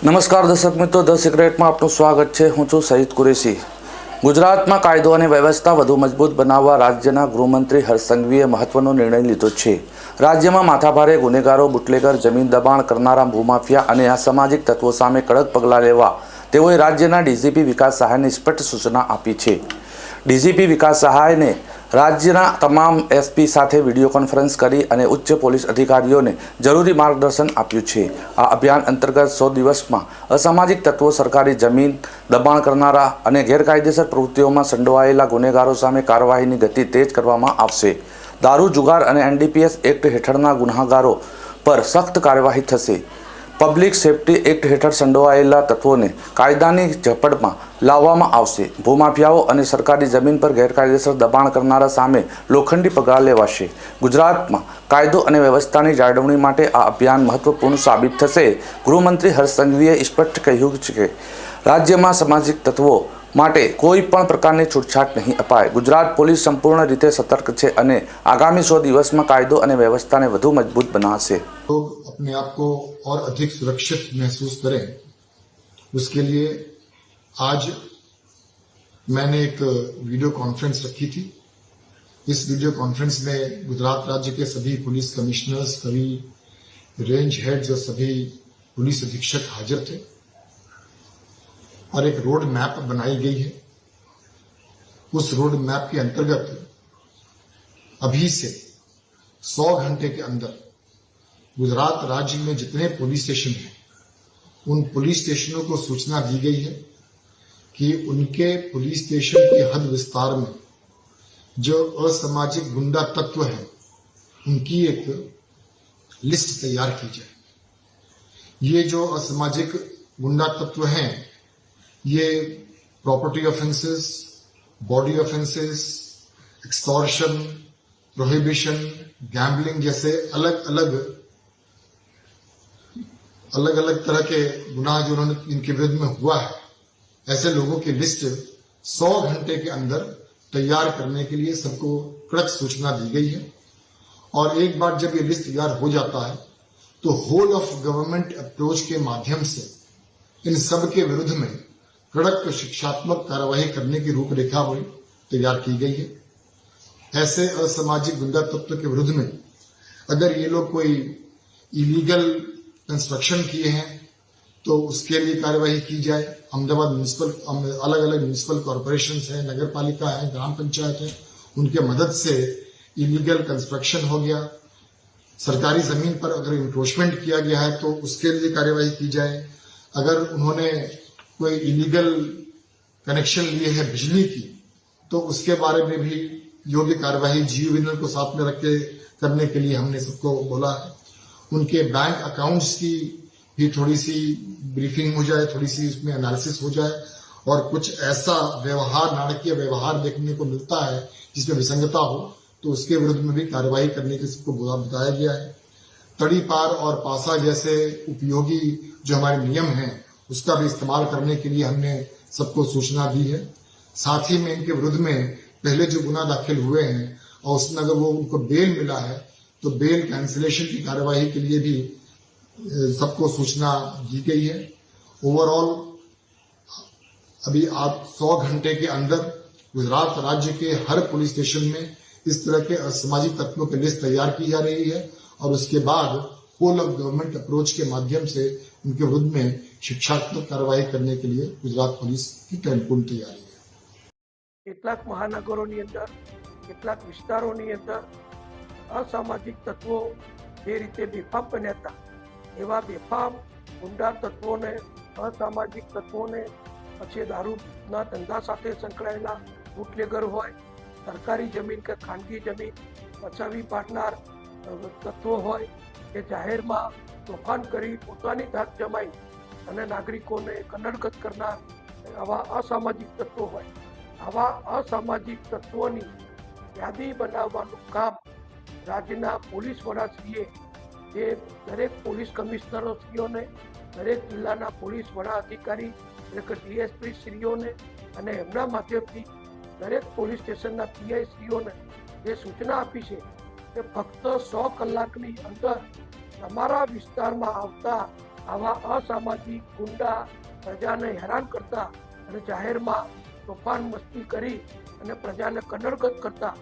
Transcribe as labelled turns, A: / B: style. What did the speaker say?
A: નમસ્કાર દર્શક મિત્રો, ધ સિક્રેટમાં આપનું સ્વાગત છે। હું છું સઈદ કુરેશી। ગુજરાતમાં કાયદો અને વ્યવસ્થા વધુ મજબૂત બનાવવા રાજ્યના ગૃહમંત્રી હર્ષ સંઘવીએ મહત્વનો નિર્ણય લીધો છે। રાજ્યમાં માથાભારે ગુનેગારો, બુટલેગર, જમીન દબાણ કરનારા ભૂમાફિયા અને અસામાજિક તત્વો સામે કડક પગલાં લેવા તેઓએ રાજ્યના ડીજીપી વિકાસ સહાયને સ્પષ્ટ સૂચના આપી છે। ડીજીપી વિકાસ સહાયને રાજ્યના તમામ એસપી સાથે વિડીયો કોન્ફરન્સ કરી અને ઉચ્ચ પોલીસ અધિકારીઓને જરૂરી માર્ગદર્શન આપ્યું છે। આ અભિયાન અંતર્ગત 100 દિવસમાં અસામાજિક તત્વો, સરકારી જમીન દબાણ કરનારા અને ગેરકાયદેસર પ્રવૃત્તિઓમાં સંડોવાયેલા ગુનેગારો સામે કાર્યવાહીની ગતિ તેજ કરવામાં આવશે। દારૂ, જુગાર અને એનડીપીએસ એક્ટ હેઠળના ગુનેગારો પર સખ્ત કાર્યવાહી થશે। પબ્લિક સેફ્ટી એક્ટ હેઠળ સંડોવાયેલા તત્વોને કાયદાની ઝપટમાં લાવવામાં આવશે। ભૂમાફિયાઓ અને સરકારી જમીન પર ગેરકાયદેસર દબાણ કરનારા સામે લોખંડી પગલાં લેવાશે। ગુજરાતમાં કાયદો અને વ્યવસ્થાની જાળવણી માટે આ અભિયાન મહત્વપૂર્ણ સાબિત થશે। ગૃહમંત્રી હર્ષ સંઘવીએ સ્પષ્ટ કહ્યું છે કે રાજ્યમાં સામાજિક તત્વો માટે કોઈ પણ પ્રકારની છૂટછાટ નહીં અપાય। ગુજરાત પોલીસ સંપૂર્ણ રીતે સતર્ક છે અને આગામી 100 દિવસમાં કાયદો અને व्यवस्था વધુ મજબૂત બનાવશે।
B: लोग अपने आप को और अधिक सुरक्षित महसूस करें, उसके लिए आज मैंने एक वीडियो कॉन्फ्रेंस रखी थी। इस वीडियो कॉन्फ्रेंस में गुजरात राज्य के सभी पुलिस कमिश्नर्स, सभी रेंज हेड्स और सभी पुलिस अधीक्षक हाजिर थे और एक रोड मैप बनाई गई है। उस रोड मैप के अंतर्गत अभी से 100 घंटे के अंदर गुजरात राज्य में जितने पुलिस स्टेशन हैं, उन पुलिस स्टेशनों को सूचना दी गई है कि उनके पुलिस स्टेशन के हद विस्तार में जो असामाजिक गुंडा तत्व हैं, उनकी एक लिस्ट तैयार की जाए। ये जो असामाजिक गुंडा तत्व हैं, ये property offences, body offences, extortion, prohibition, gambling जैसे अलग अलग तरह के गुनाह जो उन्होंने इनके विरुद्ध में हुआ है, ऐसे लोगों की लिस्ट 100 घंटे के अंदर तैयार करने के लिए सबको कड़क सूचना दी गई है। और एक बार जब ये लिस्ट तैयार हो जाता है तो होल ऑफ गवर्नमेंट अप्रोच के माध्यम से इन सब के विरुद्ध में कड़क शिक्षात्मक कार्यवाही करने की रूपरेखा तैयार की गई है। ऐसे असामाजिक गुंडा तत्व के विरुद्ध में अगर ये लोग कोई इलीगल कंस्ट्रक्शन किए हैं तो उसके लिए कार्यवाही की जाए। अहमदाबाद म्यूनिसिपल अलग अलग म्यूनिसिपल कॉरपोरेशन है, नगर पालिका है, ग्राम पंचायत है, उनके मदद से इलीगल कंस्ट्रक्शन हो गया। सरकारी जमीन पर अगर इंक्रोचमेंट किया गया है तो उसके लिए कार्यवाही की जाए। अगर उन्होंने कोई इलीगल कनेक्शन लिए है बिजली की तो उसके बारे में भी योग्य कार्यवाही जीव विनर को साथ में रख के करने के लिए हमने सबको बोला है। उनके बैंक अकाउंट्स की भी थोड़ी सी ब्रीफिंग हो जाए, थोड़ी सी उसमें एनालिसिस हो जाए और कुछ ऐसा व्यवहार, नाटकीय व्यवहार देखने को मिलता है जिसमें विसंगता हो तो उसके विरुद्ध में भी कार्यवाही करने के सबको बताया गया है। तड़ी पार और पासा जैसे उपयोगी जो हमारे नियम हैं उसका भी इस्तेमाल करने के लिए हमने सबको सूचना दी है। साथ ही में इनके विरुद्ध में पहले जो गुना दाखिल हुए हैं और उसमें अगर वो उनको बेल मिला है तो बेल कैंसिलेशन की कार्यवाही के लिए भी सबको सूचना दी गई है। ओवरऑल अभी आप 100 घंटे के अंदर गुजरात राज्य के हर पुलिस स्टेशन में इस तरह के असामाजिक तत्वों की लिस्ट तैयार की जा रही है और उसके बाद होल ऑफ गवर्नमेंट अप्रोच के माध्यम से उनके विरुद्ध में शिक्षात्मक कार्यवाही करने के लिए गुजरात पुलिस की पूर्ण तैयारी है।
C: કેટલાક મહાનગરોની અંદર, કેટલાક વિસ્તારોની અંદર અસામાજિક તત્વો જે રીતે બેફામ બન્યા હતા એવા બેફામ ગુંડા તત્વોને, અસામાજિક તત્વોને, પછી દારૂના ધંધા સાથે સંકળાયેલા બુટલેગર હોય, સરકારી જમીન કે ખાનગી જમીન બચાવી પાડનાર તત્વો હોય કે જાહેરમાં તોફાન કરી પોતાની ધાક જમાઈ અને નાગરિકોને કનડગત કરનાર આવા અસામાજિક તત્વો હોય, આવા અસામાજિક તત્વોની યાદી બનાવવાનું કામ રાજ્યના પોલીસ વડાશ્રીએ જે દરેક પોલીસ કમિશનરોશ્રીઓને, દરેક જિલ્લાના પોલીસ વડા અધિકારી એટલે કે ડીએસપી શ્રીઓને અને એમના માધ્યમથી દરેક પોલીસ સ્ટેશનના પીઆઈ શ્રીઓને જે સૂચના આપી છે કે ફક્ત 100 કલાકની અંદર તમારા વિસ્તારમાં આવતા આવા અસામાજિક ગુંડા પ્રજાને હેરાન કરતા અને જાહેરમાં તોફાન મસ્તી કરી અને પ્રજાને કનડગત કરતા